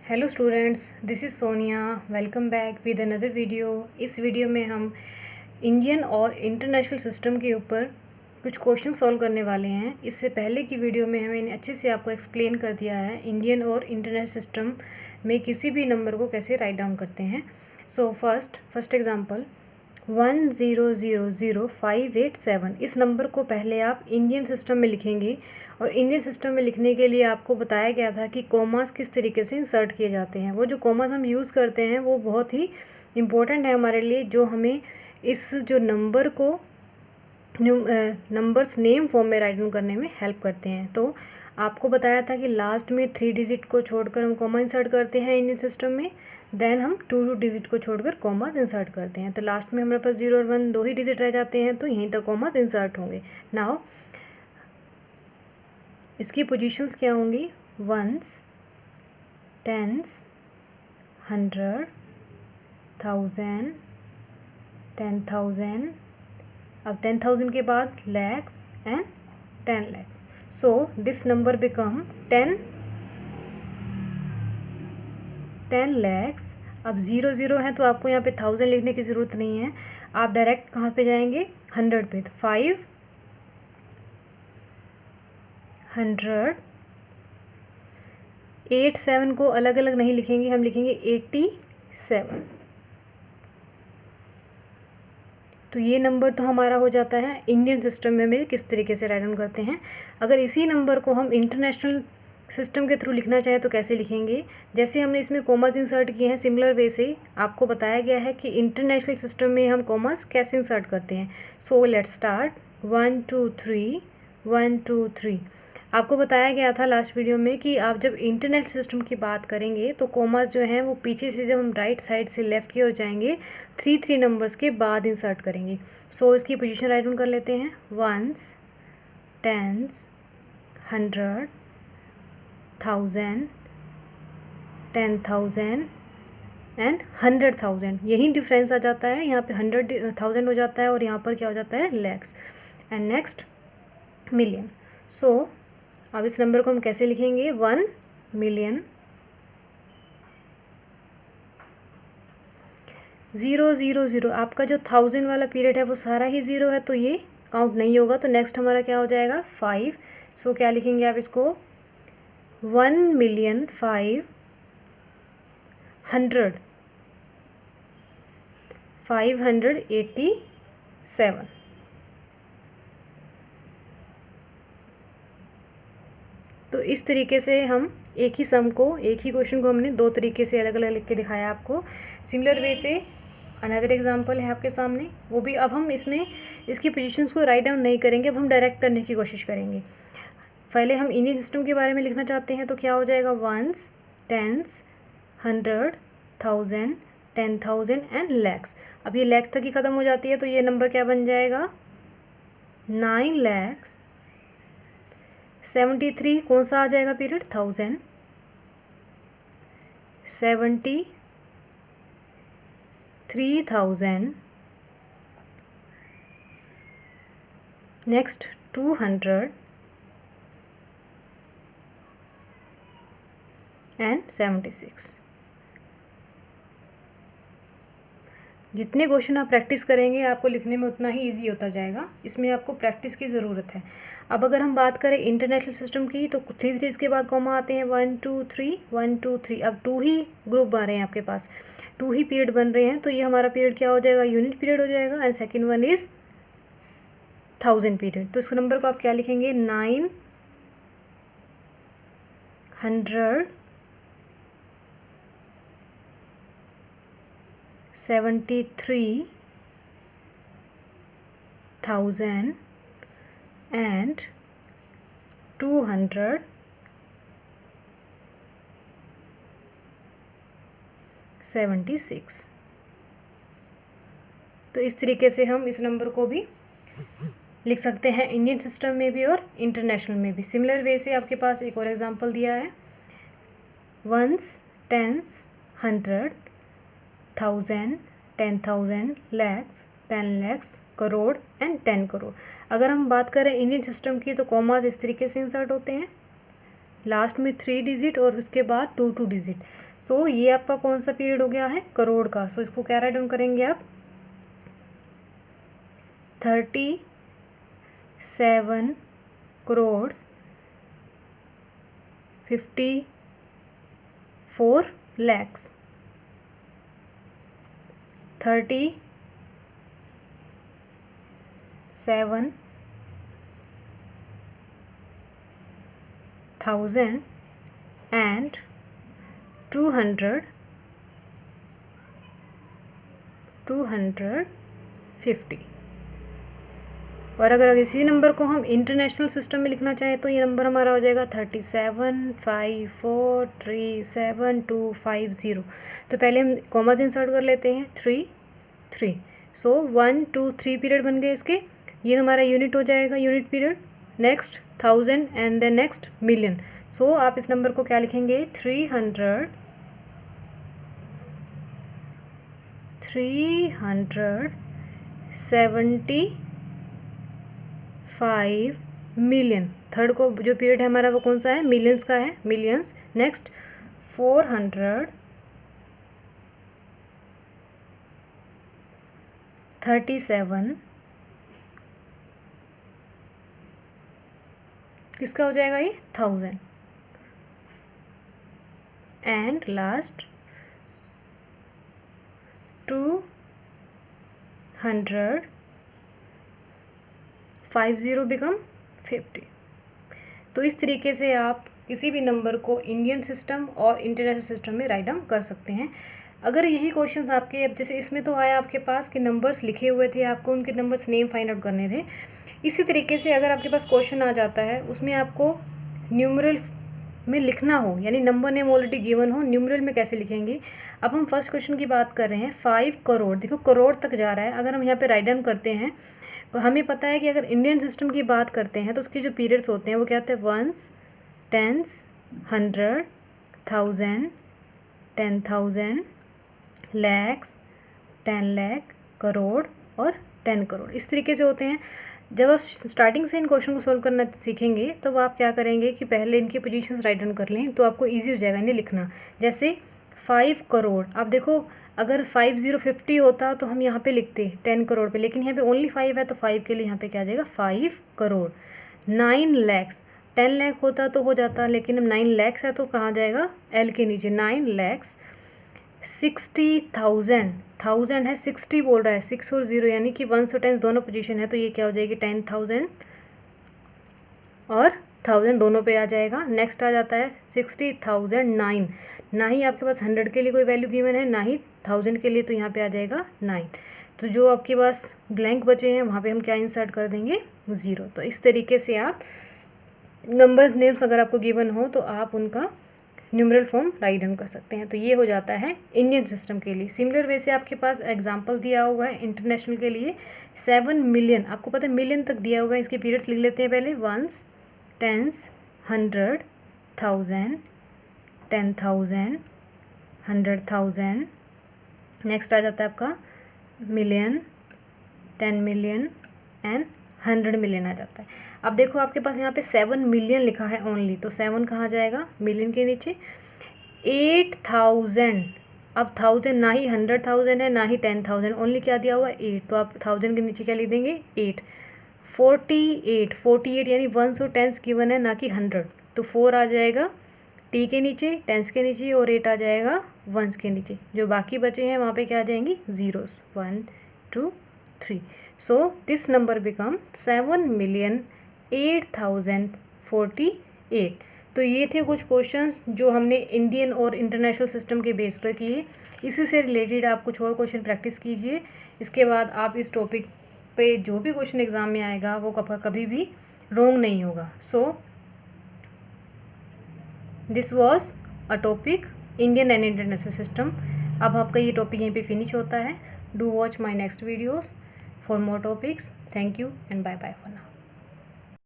Hello students, this is Sonia. Welcome back with another video. इस video में हम Indian और इंटरनेशनल सिस्टम के ऊपर कुछ क्वेश्चन सॉल्व करने वाले हैं। इससे पहले की वीडियो में मैंने अच्छे से आपको एक्सप्लेन कर दिया है इंडियन और इंटरनेशनल सिस्टम में किसी भी नंबर को कैसे राइट डाउन करते हैं। So first example 10000587। इस नंबर को पहले आप इंडियन सिस्टम में लिखेंगे और इंडियन सिस्टम में लिखने के लिए आपको बताया गया था कि कॉमास किस तरीके से इंसर्ट किए जाते हैं। वो जो कॉमास हम यूज़ करते हैं वो बहुत ही इम्पोर्टेंट है हमारे लिए, जो हमें इस जो नंबर को नंबर्स नेम फॉर्म में राइट डाउन करने में हेल्प करते हैं। तो आपको बताया था कि लास्ट में 3 डिजिट को छोड़कर हम कॉमा इंसर्ट करते हैं इंडियन सिस्टम में, देन हम 2 डिजिट को छोड़कर कॉमास इंसर्ट करते हैं। तो लास्ट में हमारे पास 0 और 1 दो ही डिजिट रह जाते हैं, तो यहीं तक कॉमास इंसर्ट होंगे। नाउ इसकी पोजीशंस क्या होंगी? Ones, tens, 100, 1000, 10,000। अब 10,000 के बाद lakhs and 10 lakhs. So this number become 10 lakhs. अब 0 0 है तो आपको यहाँ पे 1000 लिखने की ज़रूरत नहीं है, आप डायरेक्ट कहाँ पे जाएंगे? 100 पे। 500 8 7 को अलग अलग नहीं लिखेंगे, हम लिखेंगे 87। तो ये नंबर तो हमारा हो जाता है इंडियन सिस्टम में किस तरीके से राइट डाउन करते हैं। अगर इसी नंबर को हम इंटरनेशनल सिस्टम के थ्रू लिखना चाहें तो कैसे लिखेंगे? जैसे हमने इसमें कॉमास इंसर्ट किए हैं, सिमिलर वे से आपको बताया गया है कि इंटरनेशनल सिस्टम में हम कॉमास कैसे इंसर्ट करते हैं। So let's start 1 2 3 1 2 3। आपको बताया गया था लास्ट वीडियो में कि आप जब इंटरनेशनल सिस्टम की बात करेंगे तो कॉमास जो हैं वो पीछे से जब हम राइट साइड से लेफ़्ट की ओर जाएंगे 3 नंबर्स के बाद इंसर्ट करेंगे। सो इसकी पोजीशन राइट डाउन कर लेते हैं। Ones, tens, 100, 1000, 10,000 and 100,000। यही डिफरेंस आ जाता है, यहाँ पे 100,000 हो जाता है और यहाँ पर क्या हो जाता है? Lakhs. And next million. So अब इस नंबर को हम कैसे लिखेंगे? 1 मिलियन। 0 0 0। आपका जो 1000 वाला पीरियड है वो सारा ही 0 है, तो ये काउंट नहीं होगा। तो नेक्स्ट हमारा क्या हो जाएगा? 5। सो क्या लिखेंगे आप इसको? 1,500,000 587। तो इस तरीके से हम एक ही सम को, एक ही क्वेश्चन को हमने दो तरीके से अलग अलग लिख के दिखाया आपको। सिमिलर वे से अनदर एग्जांपल है आपके सामने, वो भी अब हम इसमें इसकी पोजीशंस को राइट डाउन नहीं करेंगे, अब हम डायरेक्ट करने की कोशिश करेंगे। पहले हम इंडियन सिस्टम के बारे में लिखना चाहते हैं तो क्या हो जाएगा? Ones, tens, 100, 1000, 10,000 and lakhs. अब ये लैक्स तक ही ख़त्म हो जाती है, तो ये नंबर क्या बन जाएगा? 9,73,000। कौन सा आ जाएगा पीरियड? 1000। 73,000। Next 200 and 76। जितने क्वेश्चन आप प्रैक्टिस करेंगे आपको लिखने में उतना ही इजी होता जाएगा, इसमें आपको प्रैक्टिस की ज़रूरत है। अब अगर हम बात करें इंटरनेशनल सिस्टम की तो 3 3 के बाद कॉमा आते हैं। 1 2 3 1 2 3। अब 2 ही ग्रुप बन रहे हैं आपके पास, 2 ही पीरियड बन रहे हैं, तो ये हमारा पीरियड क्या हो जाएगा? यूनिट पीरियड हो जाएगा। And second one is 1000 period. तो इस नंबर को आप क्या लिखेंगे? 973,000 and 276। तो इस तरीके से हम इस नंबर को भी लिख सकते हैं इंडियन सिस्टम में भी और इंटरनेशनल में भी। सिमिलर वे से आपके पास एक और एग्जांपल दिया है। Once, tens, 100, 1000, 10,000, lakhs, 10 lakhs, crore and 10 crore. अगर हम बात करें इंडियन सिस्टम की तो कॉमास इस तरीके से इंसर्ट होते हैं, लास्ट में 3 डिजिट और उसके बाद 2 2 डिजिट। सो ये आपका कौन सा पीरियड हो गया है, करोड़ का। सो इसको क्या राइट डाउन करेंगे आप, 37 करोड़ 54 lakhs, 37,250 और अगर इसी नंबर को हम इंटरनेशनल सिस्टम में लिखना चाहें तो ये नंबर हमारा हो जाएगा 37,54,3,7,2,5,0। तो पहले हम कॉमास इंसर्ट कर लेते हैं, 3 3। सो 1 2 3 पीरियड बन गए इसके, ये हमारा यूनिट हो जाएगा, unit period. Next 1000 and then next million. So आप इस नंबर को क्या लिखेंगे, 375 मिलियन। थर्ड को जो पीरियड है हमारा वो कौन सा है, मिलियंस का है, मिलियंस। नेक्स्ट 437 किसका हो जाएगा ये, 1000। And last 250 become 50। तो इस तरीके से आप किसी भी नंबर को इंडियन सिस्टम और इंटरनेशनल सिस्टम में राइट डाउन कर सकते हैं। अगर यही क्वेश्चंस आपके, अब जैसे इसमें तो आया आपके पास कि नंबर्स लिखे हुए थे, आपको उनके नंबर्स नेम फाइंड आउट करने थे। इसी तरीके से अगर आपके पास क्वेश्चन आ जाता है उसमें आपको न्यूमरल में लिखना हो, यानी नंबर नेम ऑलरेडी गिवन हो, न्यूमरल में कैसे लिखेंगे। अब हम फर्स्ट क्वेश्चन की बात कर रहे हैं, 5 करोड़, देखो करोड़ तक जा रहा है। अगर हम यहाँ पे राइट डाउन करते हैं तो हमें पता है कि अगर इंडियन सिस्टम की बात करते हैं तो उसके जो पीरियड्स होते हैं वो क्या होते हैं, 1s 10s 100 1000 10,000 lakhs 10 lakh crore और 10 करोड़, इस तरीके से होते हैं। जब आप स्टार्टिंग से इन क्वेश्चन को सोल्व करना सीखेंगे तो आप क्या करेंगे कि पहले इनकी पोजीशंस राइट डाउन कर लें, तो आपको इजी हो जाएगा इन्हें लिखना। जैसे 5 करोड़, आप देखो अगर 5050 होता तो हम यहाँ पे लिखते 10 करोड़ पे, लेकिन यहाँ पे ओनली 5 है तो 5 के लिए यहाँ पे क्या आ जाएगा, 5 करोड़। 9 लैक्स, 10 लाख होता तो हो जाता, लेकिन अब 9 लैक्स है तो कहाँ जाएगा, एल के नीचे, 9 लैक्स। 60,000, 1000 है, 60 बोल रहा है, 6 और 0 यानी कि 1 और 10 दोनों पोजीशन है, तो ये क्या हो जाएगी, 10,000 और 1000 दोनों पे आ जाएगा। नेक्स्ट आ जाता है 60,009, ना ही आपके पास 100 के लिए कोई वैल्यू गिवन है, ना ही 1000 के लिए, तो यहाँ पे आ जाएगा 9। तो जो आपके पास ब्लैंक बचे हैं वहाँ पे हम क्या इंसर्ट कर देंगे, 0। तो इस तरीके से आप नंबर नेम्स अगर आपको गिवन हो तो आप उनका न्यूमरल फॉर्म राइट डाउन कर सकते हैं। तो ये हो जाता है इंडियन सिस्टम के लिए। सिमिलर वे से आपके पास एग्जांपल दिया हुआ है इंटरनेशनल के लिए, 7 मिलियन, आपको पता है मिलियन तक दिया हुआ है, इसके पीरियड्स लिख लेते हैं पहले, 1s 10s 100 1000 10,000 100,000। नेक्स्ट आ जाता है आपका मिलियन, 10 मिलियन एंड 100 मिलियन आ जाता है। अब देखो आपके पास यहाँ पे 7 मिलियन लिखा है ओनली, तो 7 कहाँ जाएगा, मिलियन के नीचे। 8,000, अब 1000 ना ही 100,000 है ना ही 10,000, ओनली क्या दिया हुआ है, 8, तो आप 1000 के नीचे क्या लिख देंगे, 8। 48 यानी 1s और 10s गिवन है, ना कि 100, तो 4 आ जाएगा टी के नीचे, 10s के नीचे, और 8 आ जाएगा 1s के नीचे। जो बाकी बचे हैं वहाँ पे क्या आ जाएंगी, zeros, 1 2 3। So this number become 7,08,048। तो ये थे कुछ क्वेश्चंस जो हमने इंडियन और इंटरनेशनल सिस्टम के बेस पर किए। इसी से रिलेटेड आप कुछ और क्वेश्चन प्रैक्टिस कीजिए, इसके बाद आप इस टॉपिक पे जो भी क्वेश्चन एग्जाम में आएगा वो कभी भी रॉन्ग नहीं होगा। So this was a topic Indian and international system. अब आपका ये टॉपिक यहीं पे फिनिश होता है। Do watch my next videos for more topics. Thank you and bye bye for now.